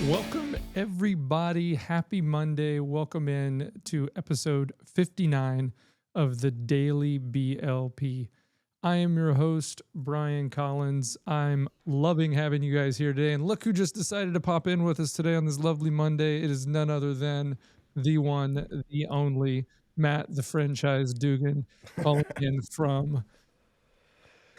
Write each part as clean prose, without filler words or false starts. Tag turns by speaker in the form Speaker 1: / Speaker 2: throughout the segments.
Speaker 1: Welcome, everybody. Happy Monday. Welcome in to episode 59 of the Daily BLP. I am your host, Brian Collins. I'm loving having you guys here today. And look who just decided to pop in with us today on this lovely Monday. It is none other than the one, the only, Matt, the franchise Dugan, calling in from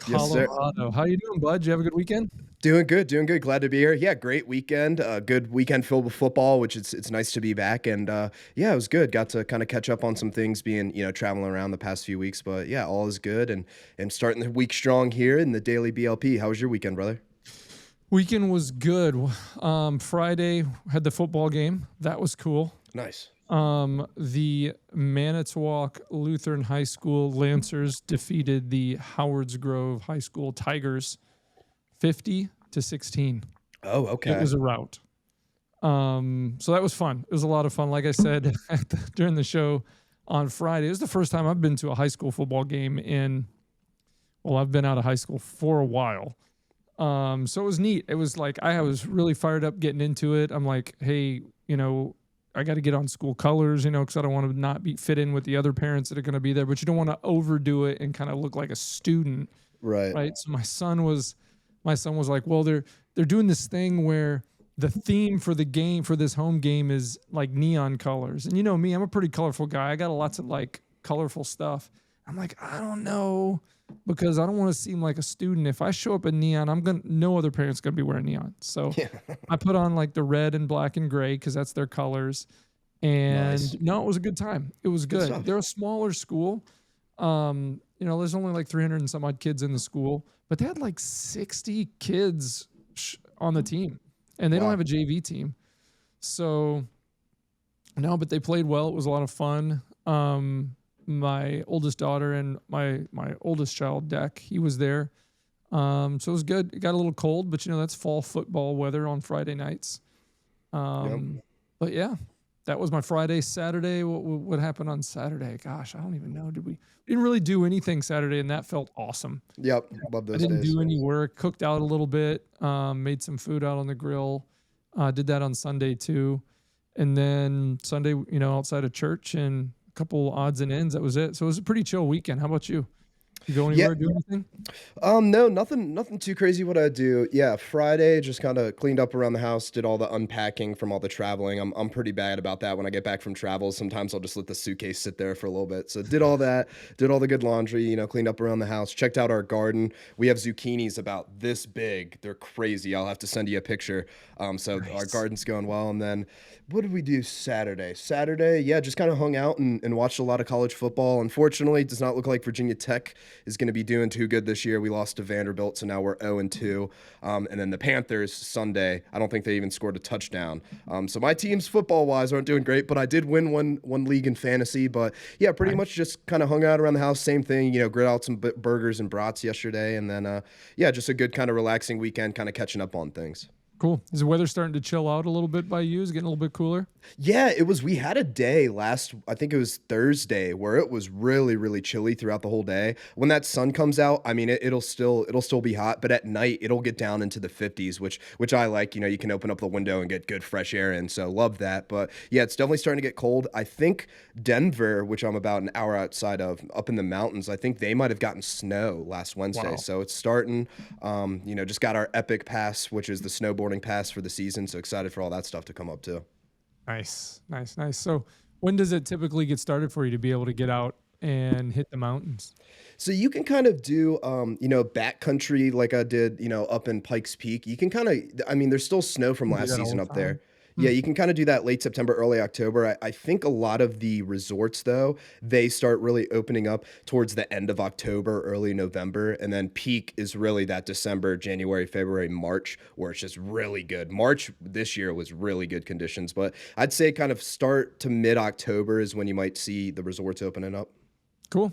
Speaker 2: Yes, sir.
Speaker 1: Colorado. How you doing, bud? Did you have a good weekend?
Speaker 2: Doing good, doing good. Glad to be here. Yeah, great weekend. Good weekend filled with football, which it's nice to be back. And yeah, it was good. Got to kind of catch up on some things, being traveling around the past few weeks. But yeah, all is good, and starting the week strong here in the daily BLP. How was your weekend, brother?
Speaker 1: Weekend was good. Friday had the football game. That was cool.
Speaker 2: Nice.
Speaker 1: The Manitowoc Lutheran High School Lancers defeated the Howards Grove High School Tigers 50-16.
Speaker 2: Oh, okay.
Speaker 1: It was a rout. So that was fun. It was a lot of fun. Like I said during the show on Friday, it was the first time I've been to a high school football game I've been out of high school for a while. So it was neat. It was like I was really fired up getting into it. I'm like, hey, I got to get on school colors, because I don't want to not fit in with the other parents that are going to be there, but you don't want to overdo it and kind of look like a student.
Speaker 2: Right.
Speaker 1: So my son was like, well, they're doing this thing where the theme for the game, for this home game, is like neon colors. And you know me, I'm a pretty colorful guy. I got lots of like colorful stuff. I'm like, I don't know, because I don't want to seem like a student. If I show up in neon, no other parent's gonna be wearing neon. So
Speaker 2: Yeah.
Speaker 1: I put on like the red and black and gray because that's their colors. And
Speaker 2: Nice.
Speaker 1: no, it was a good time. It was
Speaker 2: Good
Speaker 1: good.
Speaker 2: stuff.
Speaker 1: They're a smaller school. There's only like 300 and some odd kids in the school, but they had like 60 kids on the team, and they don't
Speaker 2: Wow.
Speaker 1: have a JV team. So no, but they played well. It was a lot of fun. My oldest daughter and my oldest child, Deck, he was there. So it was good. It got a little cold, but that's fall football weather on Friday nights.
Speaker 2: Yep.
Speaker 1: But yeah, that was my Friday. Saturday, what happened on Saturday? Gosh, I don't even know. We didn't really do anything Saturday, and that felt awesome.
Speaker 2: Yep. Love
Speaker 1: I
Speaker 2: those
Speaker 1: didn't
Speaker 2: days.
Speaker 1: do any work, cooked out a little bit, made some food out on the grill. Did that on Sunday too. And then Sunday, outside of church and a couple odds and ends, that was it. So it was a pretty chill weekend. How about you? You go
Speaker 2: Yeah.
Speaker 1: anywhere, do anything?
Speaker 2: No, nothing too crazy what I do. Yeah, Friday just kind of cleaned up around the house, did all the unpacking from all the traveling. I'm pretty bad about that when I get back from travel. Sometimes I'll just let the suitcase sit there for a little bit. So did all that, did all the good laundry, cleaned up around the house, checked out our garden. We have zucchinis about this big. They're crazy. I'll have to send you a picture. So our
Speaker 1: Nice.
Speaker 2: garden's going well. And then what did we do Saturday? Saturday, yeah, just kind of hung out and watched a lot of college football. Unfortunately, it does not look like Virginia Tech is going to be doing too good this year. We lost to Vanderbilt, so now we're 0-2. And then the Panthers Sunday, I don't think they even scored a touchdown. So my teams football-wise aren't doing great, but I did win one league in fantasy. But yeah, pretty much just kind of hung out around the house. Same thing, grilled out some burgers and brats yesterday. And then, yeah, just a good kind of relaxing weekend, kind of catching up on things.
Speaker 1: Cool. Is the weather starting to chill out a little bit by you? Is it getting a little bit cooler?
Speaker 2: Yeah, we had a day I think it was Thursday, where it was really, really chilly throughout the whole day. When that sun comes out, I mean, it'll still be hot, but at night it'll get down into the 50s, which I like. You can open up the window and get good fresh air in, so love that. But yeah, it's definitely starting to get cold. I think Denver, which I'm about an hour outside of, up in the mountains, I think they might have gotten snow last Wednesday.
Speaker 1: Wow.
Speaker 2: So it's starting. Just got our Epic Pass, which is the snowboarding pass for the season. So excited for all that stuff to come up too.
Speaker 1: Nice. So when does it typically get started for you to be able to get out and hit the mountains?
Speaker 2: So you can kind of do, backcountry like I did, up in Pikes Peak. You can kind of, there's still snow from
Speaker 1: You do
Speaker 2: last
Speaker 1: that all
Speaker 2: season
Speaker 1: the
Speaker 2: up there.
Speaker 1: time?
Speaker 2: Yeah, you can kind of do that late September, early October. I think a lot of the resorts, though, they start really opening up towards the end of October, early November. And then peak is really that December, January, February, March, where it's just really good. March this year was really good conditions. But I'd say kind of start to mid-October is when you might see the resorts opening up.
Speaker 1: Cool.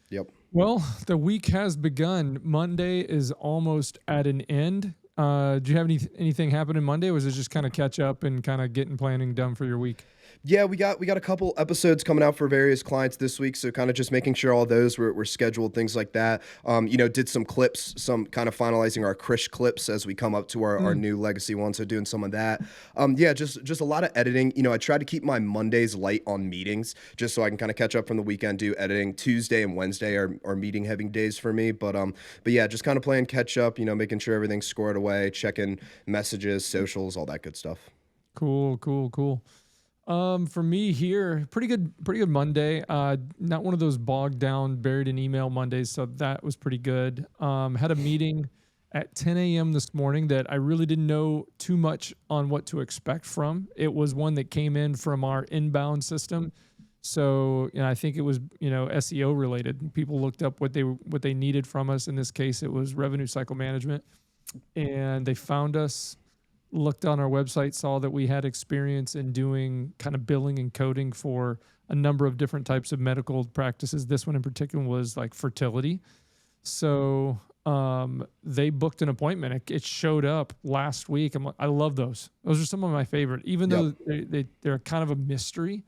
Speaker 2: Yep.
Speaker 1: Well, the week has begun. Monday is almost at an end. Do you have anything happen in Monday? Or was it just kind of catch up and kind of getting planning done for your week?
Speaker 2: Yeah, we got a couple episodes coming out for various clients this week, so kind of just making sure all those were scheduled, things like that. Did some clips, some kind of finalizing our Krish clips as we come up to our
Speaker 1: Mm,
Speaker 2: new legacy one, so doing some of that. Yeah, just a lot of editing. I try to keep my Mondays light on meetings, just so I can kind of catch up from the weekend, do editing. Tuesday and Wednesday are meeting heavy days for me, but yeah, just kind of playing catch up. Making sure everything's squared away, checking messages, socials, all that good stuff.
Speaker 1: cool, cool, cool. For me here, pretty good Monday. Not one of those bogged down, buried in email Mondays, so that was pretty good. Had a meeting at 10 a.m. this morning that I really didn't know too much on what to expect from. It was one that came in from our inbound system. So, I think it was, SEO related. People looked up what they needed from us. In this case, it was revenue cycle management, and they found us, looked on our website, saw that we had experience in doing kind of billing and coding for a number of different types of medical practices. This one in particular was like fertility. So they booked an appointment. It showed up last week. I love those. Those are some of my favorite, even
Speaker 2: Yep.
Speaker 1: though they're kind of a mystery.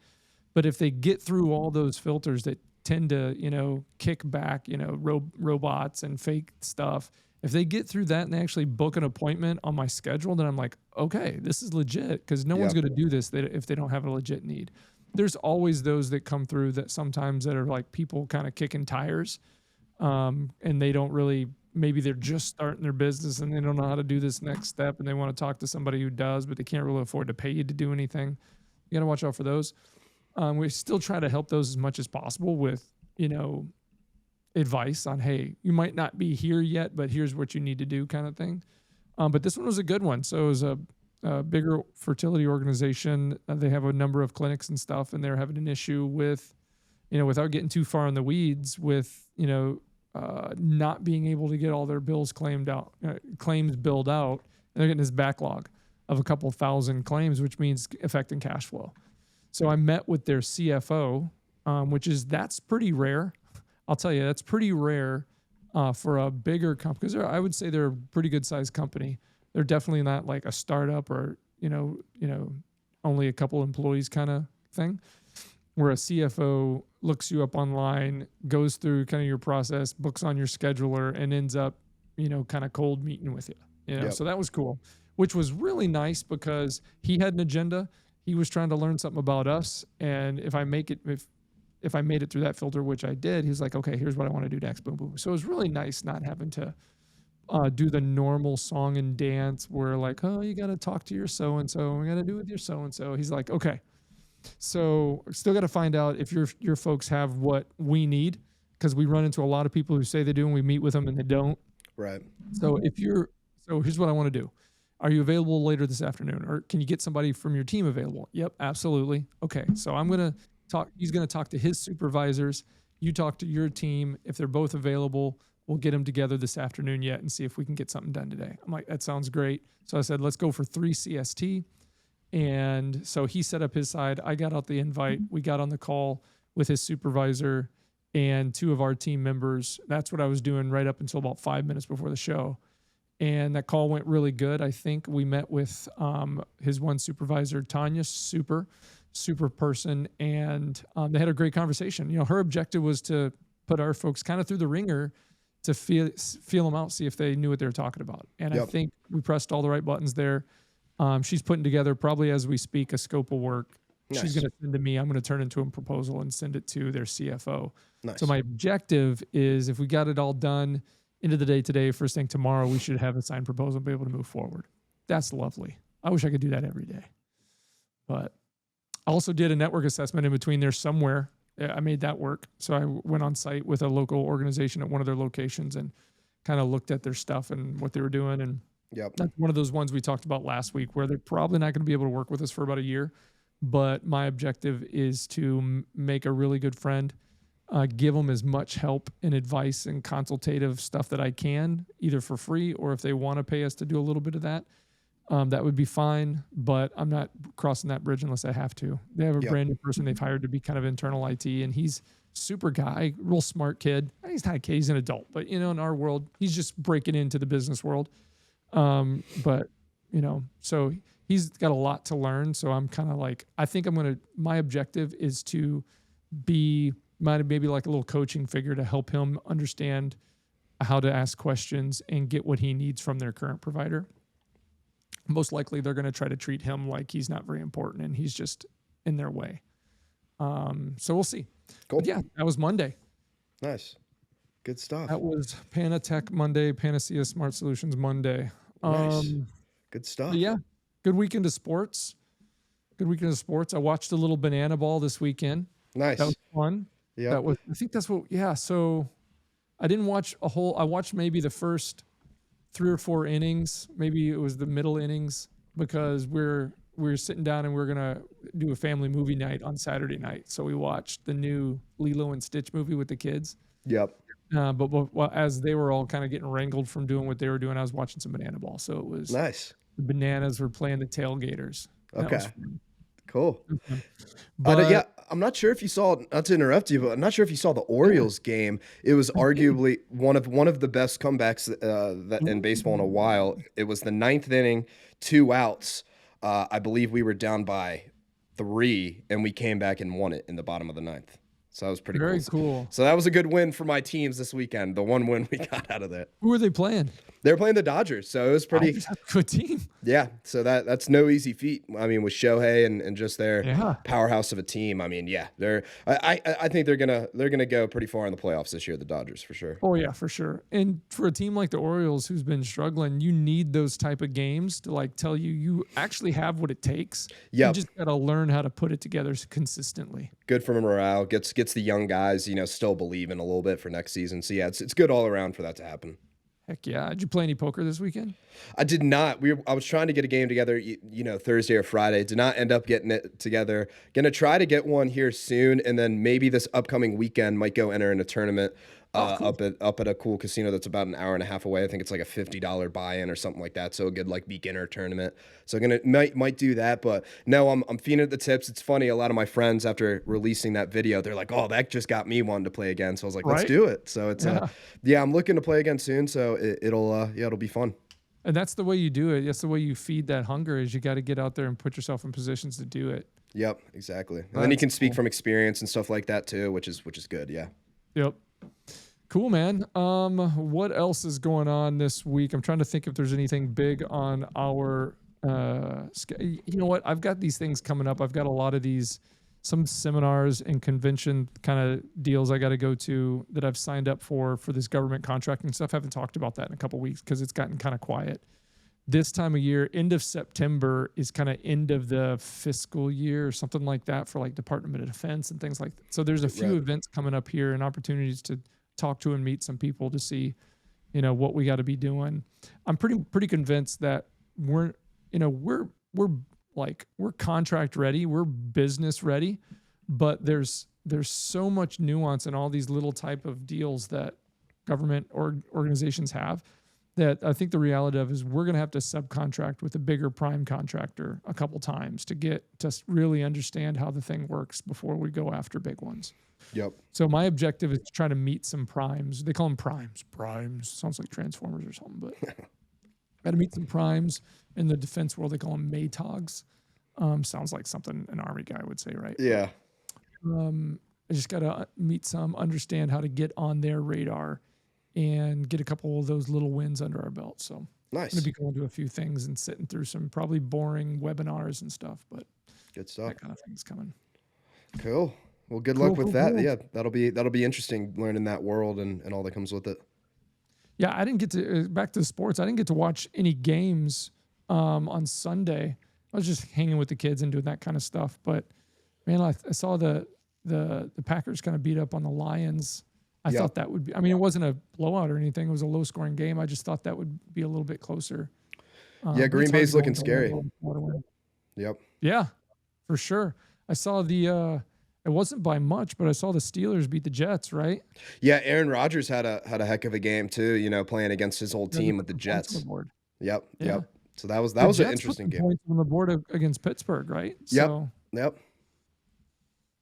Speaker 1: But if they get through all those filters that tend to, kick back, robots and fake stuff, if they get through that and they actually book an appointment on my schedule, then I'm like, okay, this is legit, because no one's
Speaker 2: Yeah.
Speaker 1: going to do this if they don't have a legit need. There's always those that come through that sometimes that are like people kind of kicking tires, and they don't really, maybe they're just starting their business and they don't know how to do this next step and they want to talk to somebody who does, but they can't really afford to pay you to do anything. You got to watch out for those. We still try to help those as much as possible with, advice on, hey, you might not be here yet, but here's what you need to do, kind of thing. But this one was a good one. So it was a bigger fertility organization. They have a number of clinics and stuff, and they're having an issue with, without getting too far in the weeds, with, not being able to get all their claims billed out. And they're getting this backlog of a couple thousand claims, which means affecting cash flow. So I met with their CFO, that's pretty rare. I'll tell you, that's pretty rare for a bigger company, because I would say they're a pretty good sized company. They're definitely not like a startup or only a couple employees kind of thing, where a CFO looks you up online, goes through kind of your process, books on your scheduler, and ends up kind of cold meeting with you.
Speaker 2: Yep.
Speaker 1: So that was cool, which was really nice because he had an agenda. He was trying to learn something about us, and if I made it through that filter, which I did, he's like, okay, here's what I want to do next. Boom, boom. So it was really nice not having to do the normal song and dance where like, oh, you got to talk to your so and so. We got to do with your so and so. He's like, okay. So still got to find out if your folks have what we need, because we run into a lot of people who say they do and we meet with them and they don't.
Speaker 2: Right.
Speaker 1: So here's what I want to do. Are you available later this afternoon, or can you get somebody from your team available? Yep, absolutely. Okay, so I'm going to talk. He's going to talk to his supervisors. You talk to your team. If they're both available, we'll get them together this afternoon yet and see if we can get something done today. I'm like, that sounds great. So I said, let's go for 3 CST. And so he set up his side. I got out the invite. We got on the call with his supervisor and 2 of our team members. That's what I was doing right up until about 5 minutes before the show. And that call went really good. I think we met with his one supervisor, Tanya, super person, and they had a great conversation. Her objective was to put our folks kind of through the ringer to feel them out, see if they knew what they were talking about. And I
Speaker 2: Yep.
Speaker 1: think we pressed all the right buttons there. She's putting together, probably as we speak, a scope of work. She's
Speaker 2: Nice.
Speaker 1: going to send to me. I'm going to turn into a proposal and send it to their CFO. So
Speaker 2: Nice.
Speaker 1: my objective is, if we got it all done end of the day today, first thing tomorrow, we should have a signed proposal and be able to move forward. That's lovely. I wish I could do that every day. But I also did a network assessment in between there somewhere. I made that work. So I went on site with a local organization at one of their locations and kind of looked at their stuff and what they were doing. And
Speaker 2: Yep.
Speaker 1: that's one of those ones we talked about last week, where they're probably not going to be able to work with us for about a year. But my objective is to make a really good friend, give them as much help and advice and consultative stuff that I can, either for free or if they want to pay us to do a little bit of that. That would be fine, but I'm not crossing that bridge unless I have to. They have a
Speaker 2: Yep.
Speaker 1: brand new person they've hired to be kind of internal IT, and he's super guy, real smart kid. He's not a kid, he's an adult, but in our world, he's just breaking into the business world. But so he's got a lot to learn. So I'm kind of like, I think my objective is to be maybe like a little coaching figure to help him understand how to ask questions and get what he needs from their current provider. Most likely they're going to try to treat him like he's not very important and he's just in their way. So we'll see.
Speaker 2: Cool.
Speaker 1: But yeah, that was Monday.
Speaker 2: Nice. Good stuff.
Speaker 1: That was Panatech Monday, Panacea Smart Solutions Monday.
Speaker 2: Nice. Good stuff.
Speaker 1: But yeah, good weekend of sports. Good weekend of sports. I watched a little banana ball this weekend.
Speaker 2: Nice.
Speaker 1: That was fun.
Speaker 2: Yeah.
Speaker 1: I think that's what, yeah. So I didn't watch I watched maybe the first 3 or 4 innings. Maybe it was the middle innings because we're sitting down and we're going to do a family movie night on Saturday night. So we watched the new Lilo and Stitch movie with the kids.
Speaker 2: Yep.
Speaker 1: But as they were all kind of getting wrangled from doing what they were doing, I was watching some banana ball. So it was
Speaker 2: nice.
Speaker 1: The bananas were playing the tailgaters.
Speaker 2: Okay. Cool.
Speaker 1: But
Speaker 2: yeah, I'm not sure if you saw, not to interrupt you, but I'm not sure if you saw the Orioles game. It was arguably one of the best comebacks that in baseball in a while. It was the 9th inning, 2 outs. I believe we were down by 3, and we came back and won it in the bottom of the 9th. So that was pretty
Speaker 1: very cool.
Speaker 2: So that was a good win for my teams this weekend. The one win we got out of that.
Speaker 1: Who were they playing?
Speaker 2: They were playing the Dodgers, so it was pretty
Speaker 1: good team.
Speaker 2: Yeah, so that's no easy feat. I mean, with Shohei and just their powerhouse of a team. I mean, yeah, I think they're gonna go pretty far in the playoffs this year. The Dodgers for sure.
Speaker 1: Oh yeah, for sure. And for a team like the Orioles, who's been struggling, you need those type of games to like tell you actually have what it takes.
Speaker 2: Yeah,
Speaker 1: you just gotta learn how to put it together consistently.
Speaker 2: Good for morale. Gets the young guys, still believing a little bit for next season. So yeah, it's good all around for that to happen.
Speaker 1: Heck yeah. Did you play any poker this weekend?
Speaker 2: I did not. I was trying to get a game together, Thursday or Friday. Did not end up getting it together. Gonna try to get one here soon, and then maybe this upcoming weekend might go enter in a tournament cool. up at a cool casino that's about an hour and a half away. I think it's like a $50 buy-in or something like that. So a good like beginner tournament. So might do that. But no, I'm feeding at the tips. It's funny. A lot of my friends after releasing that video, they're like, "Oh, that just got me wanting to play again." So I was like, "Let's do it." So it's I'm looking to play again soon. So it'll be fun.
Speaker 1: And that's the way you do it. That's the way you feed that hunger. Is you got to get out there and put yourself in positions to do it.
Speaker 2: Yep, exactly. And then you can speak from experience and stuff like that too, which is good. Yeah.
Speaker 1: Yep. Cool, man. What else is going on this week? I'm trying to think if there's anything big on our. You know what? I've got these things coming up. I've got a lot of some seminars and convention kind of deals I got to go to that I've signed up for this government contracting stuff. I haven't talked about that in a couple of weeks because it's gotten kind of quiet. This time of year, end of September is kind of end of the fiscal year or something like that for like Department of Defense and things like that. So there's a few events coming up here and opportunities to talk to and meet some people to see, what we got to be doing. I'm pretty convinced that we're contract ready, we're business ready, but there's so much nuance in all these little type of deals that government or organizations have that I think the reality of is we're going to have to subcontract with a bigger prime contractor a couple times to really understand how the thing works before we go after big ones.
Speaker 2: Yep.
Speaker 1: So my objective is to try to meet some primes. They call them primes. Primes sounds like Transformers or something, but got to meet some primes. In the defense world, they call them MATOGs. Sounds like something an Army guy would say, right?
Speaker 2: Yeah.
Speaker 1: I just got to meet some, understand how to get on their radar and get a couple of those little wins under our belt. So
Speaker 2: nice.
Speaker 1: I'm going to be going to a few things and sitting through some probably boring webinars and stuff, but
Speaker 2: good stuff.
Speaker 1: That kind of thing's coming.
Speaker 2: Cool. Well, good luck with that. Cool. Yeah, that'll be interesting learning that world and all that comes with it.
Speaker 1: Yeah, I didn't get to back to the sports. I didn't get to watch any games on Sunday. I was just hanging with the kids and doing that kind of stuff. But man, I saw the Packers kind of beat up on the Lions. I thought that would be. I mean, it wasn't a blowout or anything. It was a low scoring game. I just thought that would be a little bit closer.
Speaker 2: Yeah, Green Bay's looking scary. Yep.
Speaker 1: Yeah, for sure. I saw it wasn't by much, but I saw the Steelers beat the Jets, right?
Speaker 2: Yeah, Aaron Rodgers had a heck of a game too, playing against his old team with the Jets. Yep. So that was an interesting game.
Speaker 1: Points on the board against Pittsburgh, right?
Speaker 2: Yep.
Speaker 1: So,
Speaker 2: yep.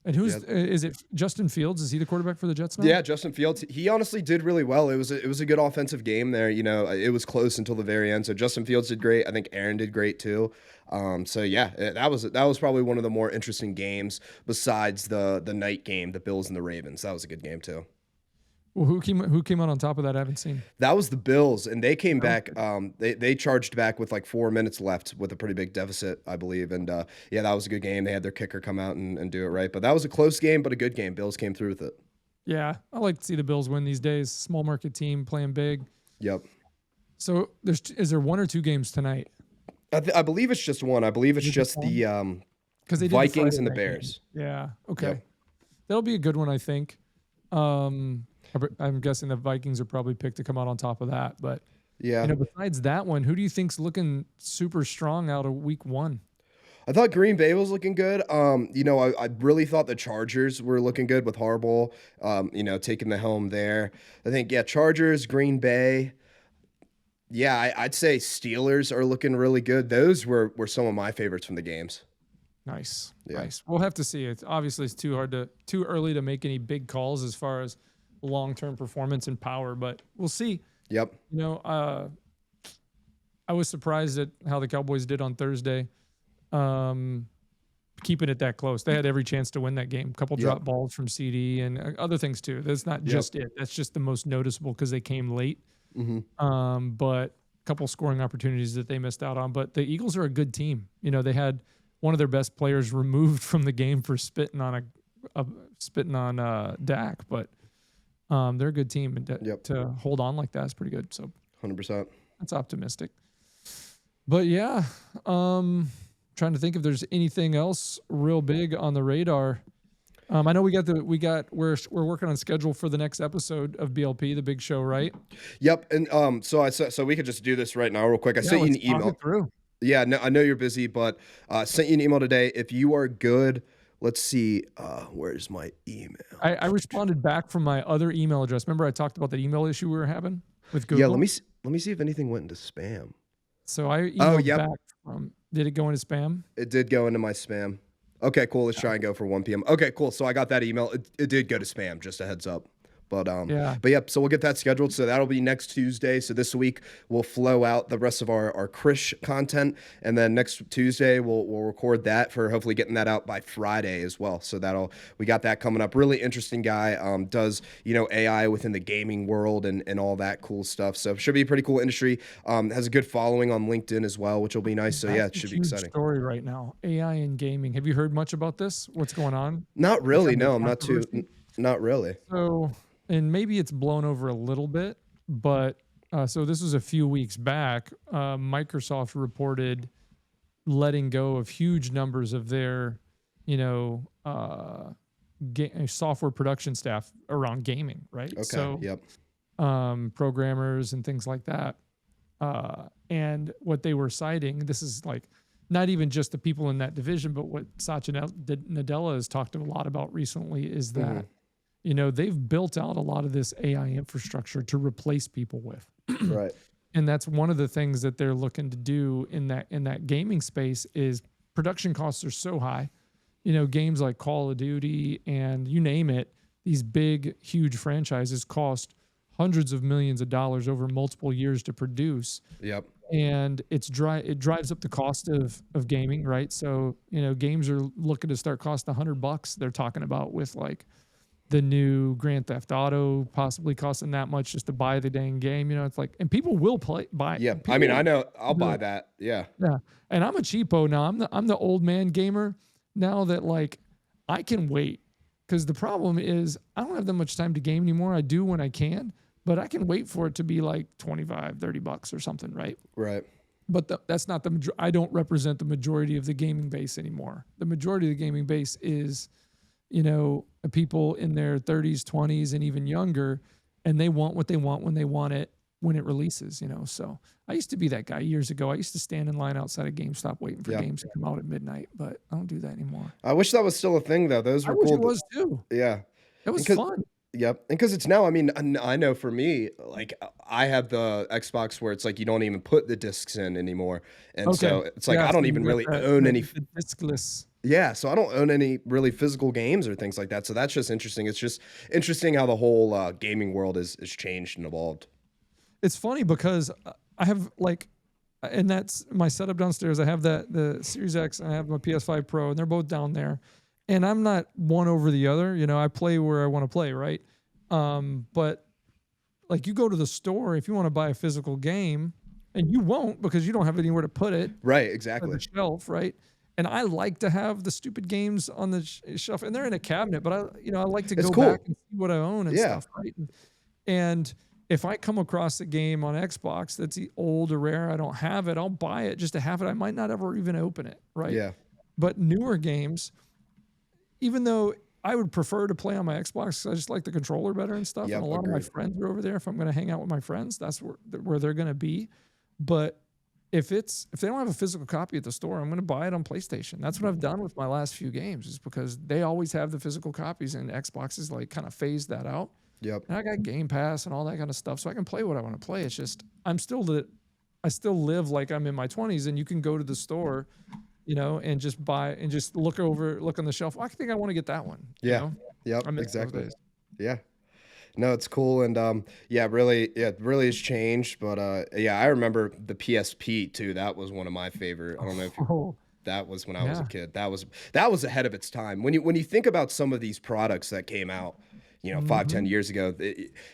Speaker 1: And
Speaker 2: Yeah.
Speaker 1: is it Justin Fields? Is he the quarterback for the Jets now?
Speaker 2: Yeah, Justin Fields, he honestly did really well. It was a good offensive game there. It was close until the very end. So Justin Fields did great. I think Aaron did great too. So yeah, that was probably one of the more interesting games besides the night game, the Bills and the Ravens. That was a good game too.
Speaker 1: Well, who came out on top of that? I haven't seen.
Speaker 2: That was the Bills, and they came
Speaker 1: Oh,
Speaker 2: back. They charged back with like 4 minutes left with a pretty big deficit, I believe. And yeah, that was a good game. They had their kicker come out and do it right. But that was a close game, but a good game. Bills came through with it.
Speaker 1: yeah. I like to see the Bills win these days. Small market team playing big.
Speaker 2: Yep.
Speaker 1: So is there one or two games tonight?
Speaker 2: I believe it's just one. I believe it's
Speaker 1: Is it just
Speaker 2: just
Speaker 1: one?
Speaker 2: the
Speaker 1: Because they did the
Speaker 2: Vikings
Speaker 1: Friday
Speaker 2: and the
Speaker 1: night game.
Speaker 2: Bears.
Speaker 1: Yeah. Okay.
Speaker 2: Yep.
Speaker 1: That'll be a good one, I think. Um, I'm guessing the Vikings are probably picked to come out on top of that. But
Speaker 2: Yeah.
Speaker 1: besides that one, who do you think's looking super strong out of week one?
Speaker 2: I thought Green Bay was looking good. I really thought the Chargers were looking good with Harbaugh, taking the helm there. I think, yeah, Chargers, Green Bay. Yeah, I'd say Steelers are looking really good. Those were some of my favorites from the games.
Speaker 1: Nice,
Speaker 2: Yeah.
Speaker 1: nice. We'll have to see. It's too early to make any big calls as far as long-term performance and power, but we'll see.
Speaker 2: Yep.
Speaker 1: I was surprised at how the Cowboys did on Thursday, um, keeping it that close. They had every chance to win that game. A couple drop
Speaker 2: Yep.
Speaker 1: balls from CD and other things too. That's not
Speaker 2: Yep.
Speaker 1: just it. That's just the most noticeable because they came late.
Speaker 2: Hmm.
Speaker 1: But a couple scoring opportunities that they missed out on. But the Eagles are a good team. They had one of their best players removed from the game for spitting on Dak, but they're a good team, and
Speaker 2: Yep.
Speaker 1: to hold on like that is pretty good. So
Speaker 2: 100%.
Speaker 1: that's optimistic. But yeah, trying to think if there's anything else real big on the radar. I know we're working on schedule for the next episode of BLP, the big show, right?
Speaker 2: Yep. And so we could just do this right now, real quick. I
Speaker 1: Yeah,
Speaker 2: sent you
Speaker 1: let's
Speaker 2: an
Speaker 1: talk
Speaker 2: email.
Speaker 1: it through.
Speaker 2: Yeah, no, I know you're busy, but sent you an email today. If you are good, let's see. Where's my email?
Speaker 1: I responded back from my other email address. Remember I talked about that email issue we were having with
Speaker 2: Yeah,
Speaker 1: Google?
Speaker 2: let me see if anything went into spam.
Speaker 1: So I
Speaker 2: Oh,
Speaker 1: emailed
Speaker 2: yep.
Speaker 1: back did it go into spam?
Speaker 2: It did go into my spam. Okay, cool. Let's try and go for 1 p.m. Okay, cool. So I got that email. It did go to spam, just a heads up. But
Speaker 1: Yeah.
Speaker 2: yep, so we'll get that scheduled. So that'll be next Tuesday. So this week we'll flow out the rest of our Krish content. And then next Tuesday we'll record that for hopefully getting that out by Friday as well. So we got that coming up. Really interesting guy. Does AI within the gaming world and all that cool stuff. So should be a pretty cool industry. Has a good following on LinkedIn as well, which will be nice. So yeah, it
Speaker 1: That's a
Speaker 2: should be
Speaker 1: huge
Speaker 2: exciting.
Speaker 1: story right now. AI and gaming. Have you heard much about this? What's going on?
Speaker 2: Not
Speaker 1: In
Speaker 2: really.
Speaker 1: terms of
Speaker 2: No, I'm
Speaker 1: controversy?
Speaker 2: not really.
Speaker 1: So, and maybe it's blown over a little bit, but so this was a few weeks back. Microsoft reported letting go of huge numbers of their, software production staff around gaming, right?
Speaker 2: Okay.
Speaker 1: So,
Speaker 2: Yep.
Speaker 1: programmers and things like that. And what they were citing, this is like not even just the people in that division, but what Satya Nadella has talked a lot about recently is that, they've built out a lot of this AI infrastructure to replace people with.
Speaker 2: Right.
Speaker 1: And that's one of the things that they're looking to do in that gaming space is production costs are so high. Games like Call of Duty and you name it, these big, huge franchises cost hundreds of millions of dollars over multiple years to produce.
Speaker 2: Yep.
Speaker 1: And it drives up the cost of gaming, right? So, games are looking to start costing $100. They're talking about with like the new Grand Theft Auto possibly costing that much just to buy the dang game. It's like, and people will buy.
Speaker 2: Yeah.
Speaker 1: People
Speaker 2: I mean, I
Speaker 1: will
Speaker 2: know I'll
Speaker 1: do
Speaker 2: buy
Speaker 1: it.
Speaker 2: that. Yeah.
Speaker 1: Yeah. And I'm a cheapo now. I'm the old man gamer now that like I can wait. Because the problem is I don't have that much time to game anymore. I do when I can, but I can wait for it to be like $25-$30 or something, right?
Speaker 2: Right.
Speaker 1: But that's not I don't represent the majority of the gaming base anymore. The majority of the gaming base is, people in their 30s, 20s, and even younger, and they want what they want when they want it when it releases, So I used to be that guy years ago. I used to stand in line outside of GameStop waiting for
Speaker 2: Yeah.
Speaker 1: games to come out at midnight, but I don't do that anymore.
Speaker 2: I wish that was still a thing though. Those
Speaker 1: I
Speaker 2: were
Speaker 1: wish
Speaker 2: cool.
Speaker 1: it was too.
Speaker 2: Yeah.
Speaker 1: It was
Speaker 2: Because
Speaker 1: fun.
Speaker 2: yep. And because it's now, I mean, I know for me, like I have the Xbox where it's like you don't even put the discs in anymore, and
Speaker 1: Okay.
Speaker 2: so it's like
Speaker 1: Yeah,
Speaker 2: I
Speaker 1: so
Speaker 2: don't
Speaker 1: you
Speaker 2: even
Speaker 1: got
Speaker 2: really own any.
Speaker 1: the discless.
Speaker 2: Yeah, so I don't own any really physical games or things like that. So that's just interesting. It's just interesting how the whole gaming world is changed and evolved.
Speaker 1: It's funny because I have like, and that's my setup downstairs. I have the Series X and I have my PS5 Pro, and they're both down there. And I'm not one over the other. You know, I play where I want to play, right? But like you go to the store if you want to buy a physical game, and you won't because you don't have anywhere to put it
Speaker 2: Right,
Speaker 1: on
Speaker 2: exactly.
Speaker 1: the shelf, right? And I like to have the stupid games on the shelf, and they're in a cabinet. But I like to
Speaker 2: It's
Speaker 1: go back
Speaker 2: cool.
Speaker 1: and see what I own and
Speaker 2: Yeah.
Speaker 1: stuff, right? And if I come across a game on Xbox that's the old or rare, I don't have it, I'll buy it just to have it. I might not ever even open it, right?
Speaker 2: Yeah.
Speaker 1: But newer games, even though I would prefer to play on my Xbox 'cause I just like the controller better and stuff, and a
Speaker 2: Yep,
Speaker 1: lot of my
Speaker 2: agreed.
Speaker 1: friends are over there. If I'm going to hang out with my friends, that's where they're going to be. But if they don't have a physical copy at the store, I'm going to buy it on PlayStation. That's what I've done with my last few games, is because they always have the physical copies, and Xbox is like kind of phased that out.
Speaker 2: Yep.
Speaker 1: And I got Game Pass and all that kind of stuff, so I can play what I want to play. It's just I still live like I'm in my 20s, and you can go to the store, and just buy and just look on the shelf. "Oh, I think I want to get that one.
Speaker 2: Yeah. Yep,
Speaker 1: I miss those
Speaker 2: exactly.
Speaker 1: days.
Speaker 2: Yeah. No, it's cool, and it really has changed. But yeah, I remember the PSP too. That was one of my favorite. I don't know if you,
Speaker 1: Oh,
Speaker 2: that was when I was a
Speaker 1: yeah.
Speaker 2: kid. That was ahead of its time. When you think about some of these products that came out, 5, 10
Speaker 1: Mhm.
Speaker 2: years ago,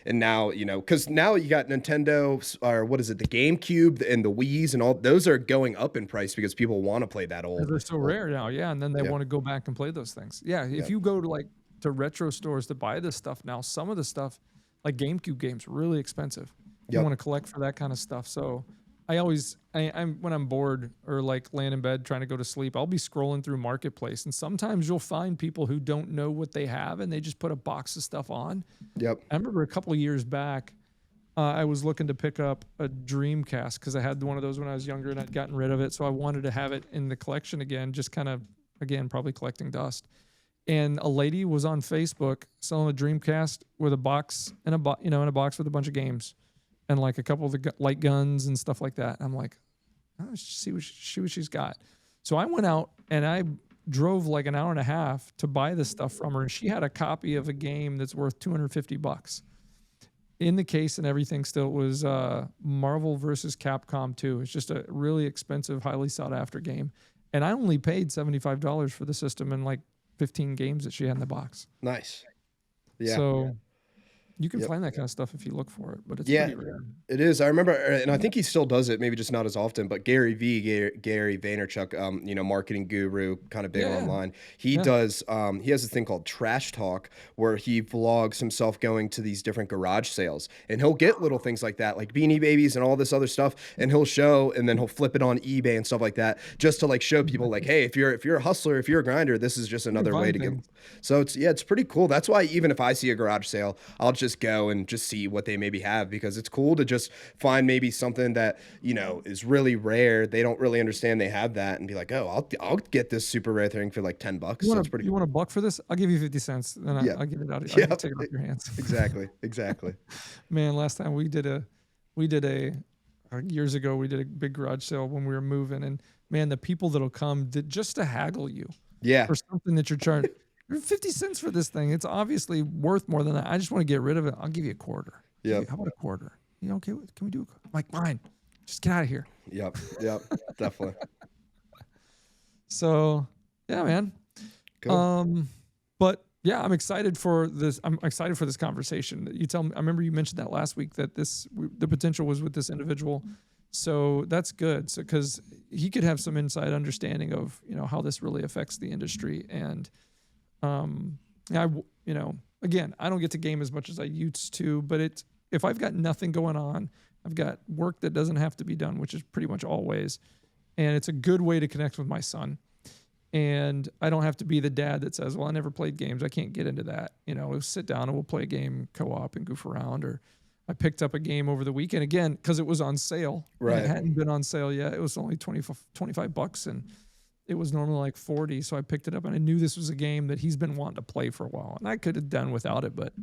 Speaker 2: and now because now you got Nintendo, or what is it, the GameCube and the Wii's and all those are going up in price because people want to play that
Speaker 1: 'Cause they're so
Speaker 2: old.
Speaker 1: rare now, yeah, and then they
Speaker 2: Yeah,
Speaker 1: wanna go back and play those things. Yeah, if
Speaker 2: yeah,
Speaker 1: you go to, like, to retro stores to buy this stuff now, some of the stuff, like GameCube games, really expensive. If you
Speaker 2: yep,
Speaker 1: wanna collect for that kinda stuff, so I'm when I'm bored or, like, laying in bed trying to go to sleep, I'll be scrolling through Marketplace, and sometimes you'll find people who don't know what they have, and they just put a box of stuff on.
Speaker 2: yep.
Speaker 1: I remember a couple of years back, I was looking to pick up a Dreamcast because I had one of those when I was younger and I'd gotten rid of it. So I wanted to have it in the collection again, just kind of, again, probably collecting dust. And a lady was on Facebook selling a Dreamcast with a box and in a box with a bunch of games and like a couple of the light guns and stuff like that. I'm like, oh, see what she's got. So I went out and I drove like an hour and a half to buy this stuff from her, and she had a copy of a game that's worth $250 in the case and everything. Still was Marvel versus Capcom 2. It's just a really expensive, highly sought after game. And I only paid $75 for the system and like 15 games that she had in the box.
Speaker 2: Nice. Yeah.
Speaker 1: So you can
Speaker 2: Yep.
Speaker 1: find that kind of stuff if you look for it, but it's
Speaker 2: Yeah,
Speaker 1: pretty rare.
Speaker 2: it is. I remember, and I think he still does it, maybe just not as often. But Gary Vaynerchuk, marketing guru, kind of big
Speaker 1: Yeah,
Speaker 2: online. He
Speaker 1: yeah.
Speaker 2: does. He has this thing called Trash Talk, where he vlogs himself going to these different garage sales, and he'll get little things like that, like Beanie Babies and all this other stuff, and he'll show, and then he'll flip it on eBay and stuff like that, just to like show people, like, hey, if you're a hustler, if you're a grinder, this is just
Speaker 1: You can
Speaker 2: another way
Speaker 1: find
Speaker 2: to get.
Speaker 1: things.
Speaker 2: So it's pretty cool. That's why even if I see a garage sale, I'll just go and just see what they maybe have, because it's cool to just find maybe something that is really rare. They don't really understand they have that, and be like, oh, I'll get this super rare thing for like $10. So it's pretty
Speaker 1: You
Speaker 2: cool.
Speaker 1: want a buck for this? I'll give you 50 cents. Then
Speaker 2: Yeah,
Speaker 1: I'll get it out. I'll
Speaker 2: yeah,
Speaker 1: take it off your hands.
Speaker 2: exactly, exactly.
Speaker 1: Man, last time we did years ago, we did a big garage sale when we were moving, and man, the people that'll come just to haggle you
Speaker 2: Yeah,
Speaker 1: for something that you're charging. 50 cents for this thing. It's obviously worth more than that. I just want to get rid of it. I'll give you a quarter.
Speaker 2: yep,
Speaker 1: How about a quarter? You okay? Can we do I'm like, fine. Just get out of here.
Speaker 2: yep, definitely.
Speaker 1: So, yeah, man.
Speaker 2: Cool.
Speaker 1: But yeah, I'm excited for this. I'm excited for this conversation. You tell me. I remember you mentioned that last week that the potential was with this individual. So that's good. So because he could have some inside understanding of how this really affects the industry. And I again, I don't get to game as much as I used to, but if I've got nothing going on, I've got work that doesn't have to be done, which is pretty much always, and it's a good way to connect with my son. And I don't have to be the dad that says, well, I never played games, I can't get into that. We'll sit down and we'll play a game co-op and goof around. Or I picked up a game over the weekend again because it was on sale. And it
Speaker 2: Right.
Speaker 1: hadn't been on sale yet. It was only $25, and it was normally like 40. So I picked it up, and I knew this was a game that he's been wanting to play for a while, and I could have done without it. But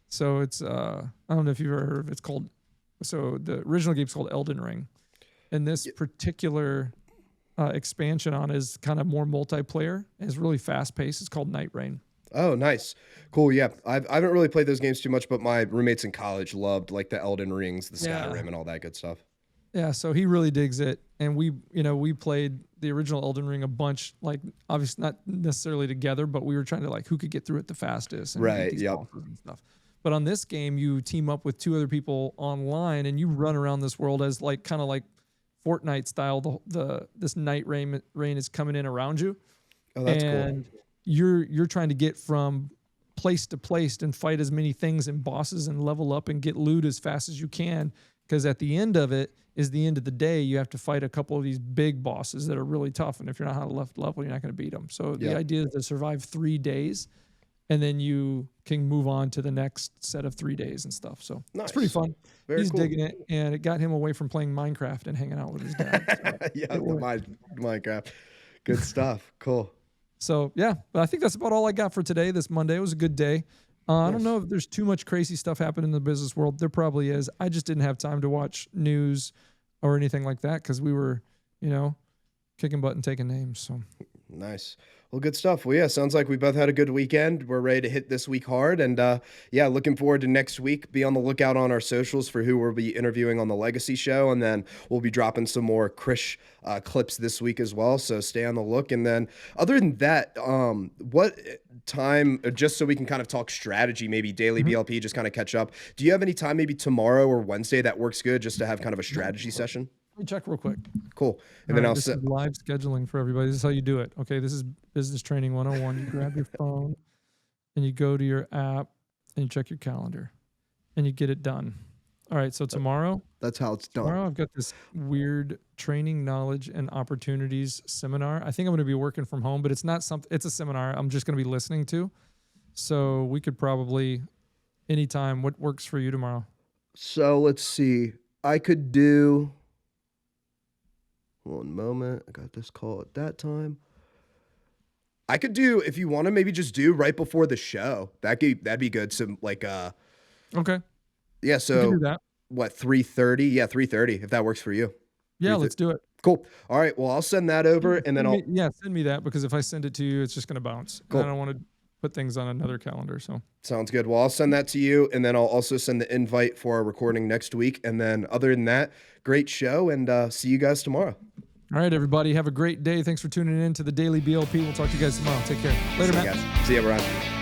Speaker 1: so it's I don't know if you've ever heard of it. It's called, so the original game's called Elden Ring, and this
Speaker 2: Y-
Speaker 1: particular expansion on is kind of more multiplayer. And it's really fast paced. It's called Night Rain.
Speaker 2: Oh, nice. Cool. Yeah. I haven't really played those games too much, but my roommates in college loved like the Elden Rings, the
Speaker 1: Yeah.
Speaker 2: Skyrim, and all that good stuff.
Speaker 1: Yeah, so he really digs it, and we played the original Elden Ring a bunch, like obviously not necessarily together, but we were trying to like who could get through it the fastest and beat
Speaker 2: Right.
Speaker 1: these
Speaker 2: Yep.
Speaker 1: bosses and stuff. But on this game, you team up with two other people online, and you run around this world as like kind of like Fortnite style. This night rain is coming in around you,
Speaker 2: Oh, that's cool.
Speaker 1: and you're trying to get from place to place and fight as many things and bosses and level up and get loot as fast as you can. Because at the end of it is the end of the day, you have to fight a couple of these big bosses that are really tough. And if you're not on a left level, you're not going to beat them. So the
Speaker 2: Yep.
Speaker 1: idea is to survive 3 days, and then you can move on to the next set of 3 days and stuff. So it's pretty
Speaker 2: Nice.
Speaker 1: fun.
Speaker 2: Very
Speaker 1: He's
Speaker 2: cool.
Speaker 1: digging it, and it got him away from playing Minecraft and hanging out with his dad. So
Speaker 2: Yeah.
Speaker 1: it worked.
Speaker 2: Minecraft. Good stuff. Cool.
Speaker 1: So yeah, but I think that's about all I got for today. This Monday, it was a good day. I don't
Speaker 2: Nice.
Speaker 1: know if there's too much crazy stuff happening in the business world. There probably is. I just didn't have time to watch news or anything like that because we were, kicking butt and taking names. So
Speaker 2: Nice. Well, good stuff. Well, yeah, sounds like we both had a good weekend. We're ready to hit this week hard. And yeah, looking forward to next week. Be on the lookout on our socials for who we'll be interviewing on the Legacy Show. And then we'll be dropping some more Krish clips this week as well. So stay on the look. And then other than that, what time, just so we can kind of talk strategy, maybe daily BLP, just kind of catch up. Do you have any time maybe tomorrow or Wednesday that works good just to have kind of a strategy session?
Speaker 1: let me check real quick.
Speaker 2: Cool. And
Speaker 1: All
Speaker 2: then
Speaker 1: right,
Speaker 2: I'll
Speaker 1: this
Speaker 2: set.
Speaker 1: is live scheduling for everybody. This is how you do it. Okay, this is business training 101. You grab your phone and you go to your app and you check your calendar and you get it done. All right, so tomorrow
Speaker 2: That's how it's done.
Speaker 1: Tomorrow I've got this weird training knowledge and opportunities seminar. I think I'm going to be working from home, but it's not something, it's a seminar I'm just going to be listening to. So we could probably anytime. What works for you tomorrow?
Speaker 2: So let's see. I could do. One moment. I got this call at that time. I could do, if you want to maybe just do right before the show. That'd be good. Some like
Speaker 1: Okay,
Speaker 2: yeah,
Speaker 1: we can
Speaker 2: so
Speaker 1: do that.
Speaker 2: what, 3:30? Yeah, 3:30 if that works for you.
Speaker 1: Yeah,
Speaker 2: 3:30.
Speaker 1: let's do it.
Speaker 2: Cool. All right. Well, I'll send that over and then
Speaker 1: Send me that because if I send it to you, it's just going to bounce. And
Speaker 2: Cool.
Speaker 1: I don't want to put things on another calendar. So
Speaker 2: sounds good. Well, I'll send that to you and then I'll also send the invite for our recording next week. And then other than that, great show and see you guys tomorrow.
Speaker 1: all right, everybody, have a great day. Thanks for tuning in to the Daily BLP. We'll talk to you guys tomorrow. Take care. Later,
Speaker 2: See you
Speaker 1: Matt.
Speaker 2: guys. See you, Brian.